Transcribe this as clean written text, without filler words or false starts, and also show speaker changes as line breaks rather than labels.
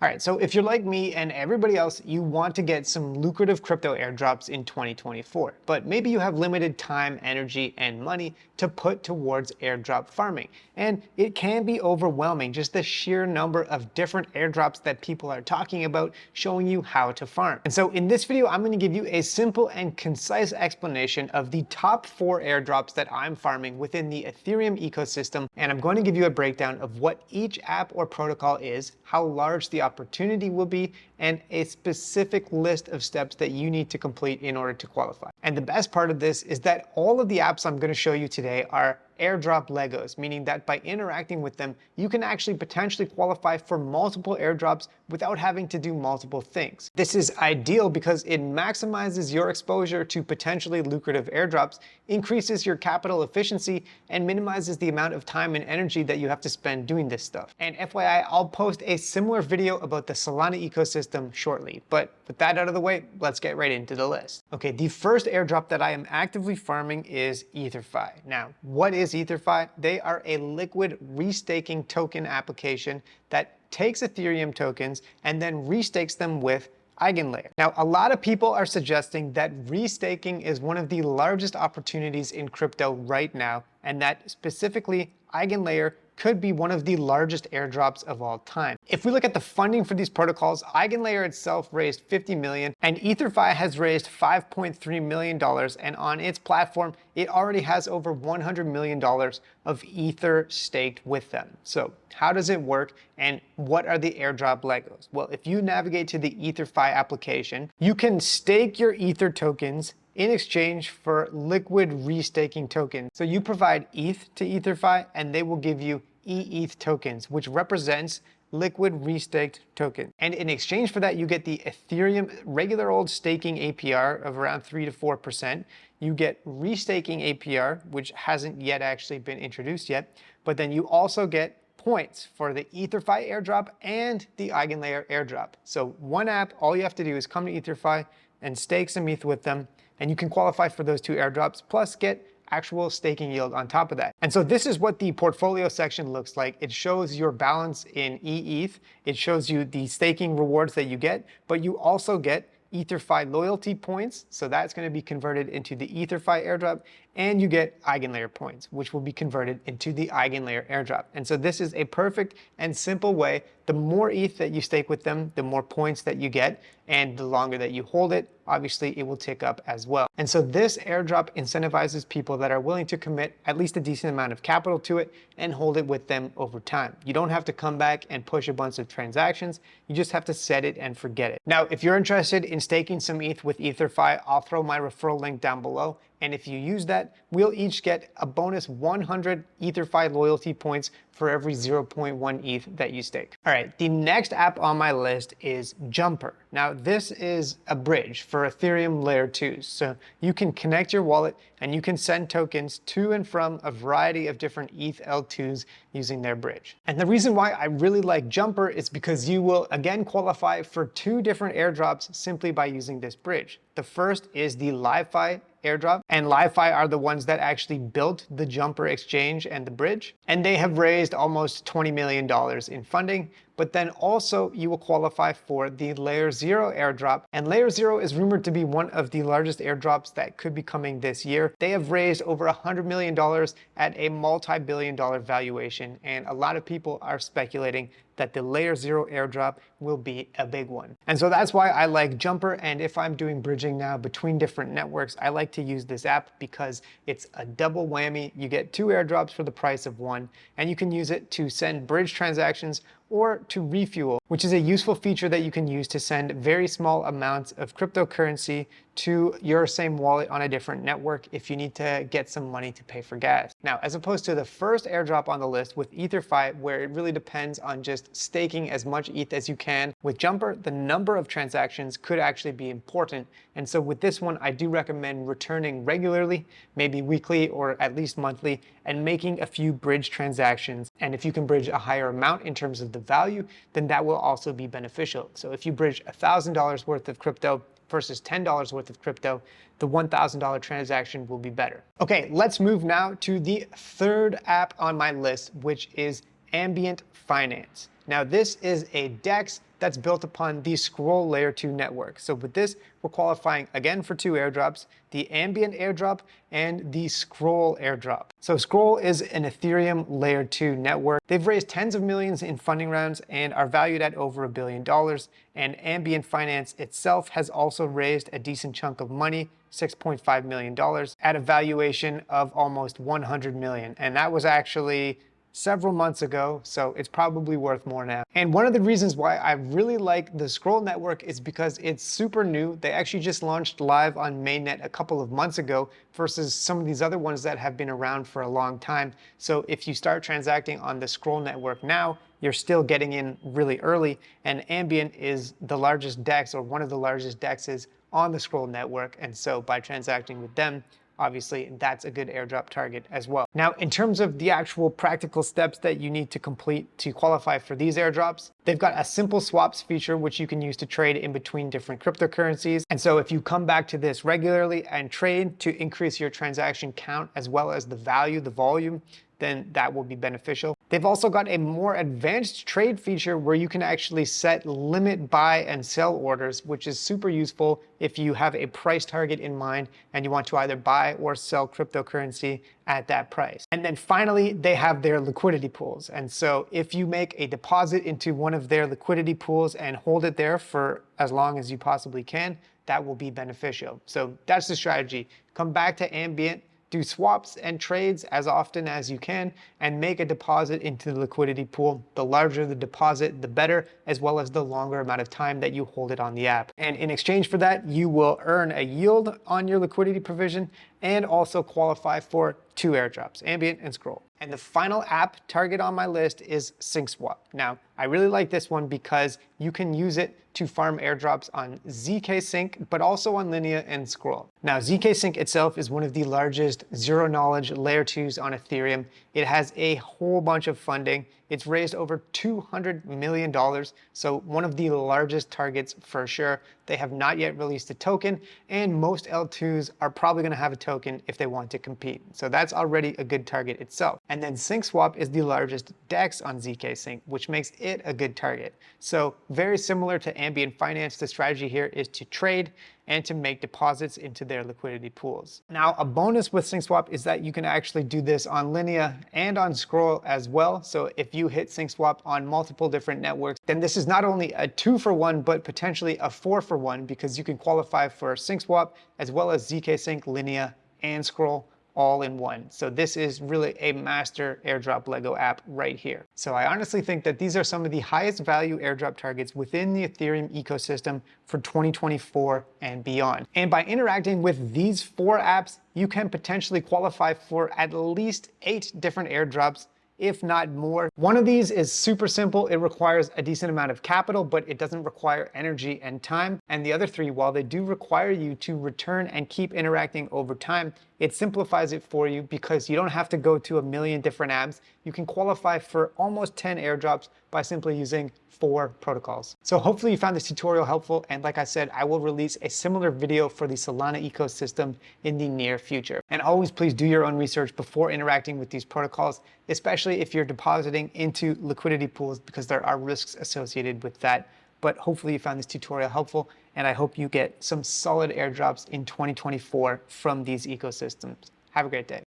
All right, so if you're like me and everybody else, you want to get some lucrative crypto airdrops in 2024, but maybe you have limited time, energy, and money to put towards airdrop farming. And it can be overwhelming, just the sheer number of different airdrops that people are talking about, showing you how to farm. And so in this video, I'm going to give you a simple and concise explanation of the top 4 airdrops that I'm farming within the Ethereum ecosystem. And I'm going to give you a breakdown of what each app or protocol is, how large the opportunity will be, and a specific list of steps that you need to complete in order to qualify. And the best part of this is that all of the apps I'm going to show you today are airdrop Legos, meaning that by interacting with them, you can actually potentially qualify for multiple airdrops without having to do multiple things. This is ideal because it maximizes your exposure to potentially lucrative airdrops, increases your capital efficiency, and minimizes the amount of time and energy that you have to spend doing this stuff. And FYI, I'll post a similar video about the Solana ecosystem shortly. But with that out of the way, let's get right into the list. Okay, the first airdrop that I am actively farming is EtherFi. Now, what is EtherFi? They are a liquid restaking token application that takes Ethereum tokens and then restakes them with Eigenlayer. Now, a lot of people are suggesting that restaking is one of the largest opportunities in crypto right now, and that specifically Eigenlayer could be one of the largest airdrops of all time. If we look at the funding for these protocols, Eigenlayer itself raised 50 million and EtherFi has raised $5.3 million, and on its platform, it already has over $100 million of Ether staked with them. So how does it work and what are the airdrop Legos? Well, if you navigate to the EtherFi application, you can stake your Ether tokens in exchange for liquid restaking tokens. So you provide ETH to EtherFi and they will give you eETH tokens, which represents liquid restaked token. And in exchange for that, you get the Ethereum regular old staking APR of around 3 to 4%. You get restaking APR, which hasn't yet actually been introduced yet, but then you also get points for the EtherFi airdrop and the Eigenlayer airdrop. So one app, all you have to do is come to EtherFi and stake some ETH with them, and you can qualify for those 2 airdrops, plus get actual staking yield on top of that. And so this is what the portfolio section looks like. It shows your balance in eETH. It shows you the staking rewards that you get, but you also get EtherFi loyalty points. So that's going to be converted into the EtherFi airdrop, and you get Eigenlayer points, which will be converted into the Eigenlayer airdrop. And so this is a perfect and simple way. The more ETH that you stake with them, the more points that you get, and the longer that you hold it, obviously it will tick up as well. And so this airdrop incentivizes people that are willing to commit at least a decent amount of capital to it and hold it with them over time. You don't have to come back and push a bunch of transactions. You just have to set it and forget it. Now, if you're interested in staking some ETH with EtherFi, I'll throw my referral link down below. And if you use that, we'll each get a bonus 100 EtherFi loyalty points for every 0.1 ETH that you stake. All right, the next app on my list is Jumper. Now, this is a bridge for Ethereum layer 2s. So you can connect your wallet and you can send tokens to and from a variety of different ETH L2s using their bridge. And the reason why I really like Jumper is because you will again qualify for 2 different airdrops simply by using this bridge. The first is the LiFi airdrop, and LiFi are the ones that actually built the Jumper exchange and the bridge, and they have raised almost $20 million in funding. But then also you will qualify for the Layer 0 airdrop, and Layer 0 is rumored to be one of the largest airdrops that could be coming this year. They have raised over $100 million at a multi-billion-dollar valuation, and a lot of people are speculating that the Layer 0 airdrop will be a big one. And so that's why I like Jumper, and if I'm doing bridging now between different networks, I like to use this app because it's a double whammy. You get 2 airdrops for the price of 1, and you can use it to send bridge transactions or to refuel, which is a useful feature that you can use to send very small amounts of cryptocurrency to your same wallet on a different network if you need to get some money to pay for gas. Now, as opposed to the first airdrop on the list with EtherFi, where it really depends on just staking as much ETH as you can, with Jumper, the number of transactions could actually be important. And so with this one, I do recommend returning regularly, maybe weekly or at least monthly, and making a few bridge transactions. And if you can bridge a higher amount in terms of the value, then that will also be beneficial. So if you bridge $1,000 worth of crypto versus $10 worth of crypto, the $1,000 transaction will be better. Okay, let's move now to the third app on my list, which is Ambient Finance. Now this is a DEX that's built upon the Scroll Layer 2 network. So with this, we're qualifying again for 2 airdrops, the Ambient airdrop and the Scroll airdrop. So Scroll is an Ethereum Layer 2 network. They've raised tens of millions in funding rounds and are valued at over $1 billion. And Ambient Finance itself has also raised a decent chunk of money, $6.5 million, at a valuation of almost 100 million. And that was actually several months ago, so it's probably worth more now. And one of the reasons why I really like the Scroll network is because it's super new. They actually just launched live on mainnet a couple of months ago versus some of these other ones that have been around for a long time. So if you start transacting on the Scroll network now, you're still getting in really early, and Ambient is the largest DEX, or one of the largest DEXs on the Scroll network, and so by transacting with them, obviously that's a good airdrop target as well. Now, in terms of the actual practical steps that you need to complete to qualify for these airdrops, they've got a simple swaps feature which you can use to trade in between different cryptocurrencies. And so if you come back to this regularly and trade to increase your transaction count as well as the value, the volume, then that will be beneficial. They've also got a more advanced trade feature where you can actually set limit buy and sell orders, which is super useful if you have a price target in mind and you want to either buy or sell cryptocurrency at that price. And then finally, they have their liquidity pools. And so if you make a deposit into one of their liquidity pools and hold it there for as long as you possibly can, that will be beneficial. So that's the strategy. Come back to Ambient, do swaps and trades as often as you can, and make a deposit into the liquidity pool. The larger the deposit, the better, as well as the longer amount of time that you hold it on the app. And in exchange for that, you will earn a yield on your liquidity provision and also qualify for 2 airdrops, Ambient and Scroll. And the final app target on my list is SyncSwap. Now, I really like this one because you can use it to farm airdrops on ZK Sync, but also on Linea and Scroll. Now, ZK Sync itself is one of the largest zero-knowledge layer 2s on Ethereum. It has a whole bunch of funding. It's raised over $200 million, so one of the largest targets for sure. They have not yet released a token, and most L2s are probably going to have a token if they want to compete. So that's already a good target itself. And then SyncSwap is the largest DEX on ZK Sync, which makes it a good target. So very similar to Ambient Finance, the strategy here is to trade and to make deposits into their liquidity pools. Now, a bonus with SyncSwap is that you can actually do this on Linea and on Scroll as well. So if you hit SyncSwap on multiple different networks, then this is not only a 2-for-1, but potentially a 4-for-1, because you can qualify for SyncSwap as well as ZK Sync, Linea, and Scroll all in one. So this is really a master airdrop Lego app right here. So I honestly think that these are some of the highest value airdrop targets within the Ethereum ecosystem for 2024 and beyond. And by interacting with these 4 apps, you can potentially qualify for at least 8 different airdrops, if not more. One of these is super simple. It requires a decent amount of capital, but it doesn't require energy and time. And the other 3, while they do require you to return and keep interacting over time, it simplifies it for you because you don't have to go to a million different apps. You can qualify for almost 10 airdrops by simply using 4 protocols. So hopefully you found this tutorial helpful, and like I said, I will release a similar video for the Solana ecosystem in the near future. And always please do your own research before interacting with these protocols, especially if you're depositing into liquidity pools, because there are risks associated with that. But hopefully you found this tutorial helpful, and I hope you get some solid airdrops in 2024 from these ecosystems. Have a great day.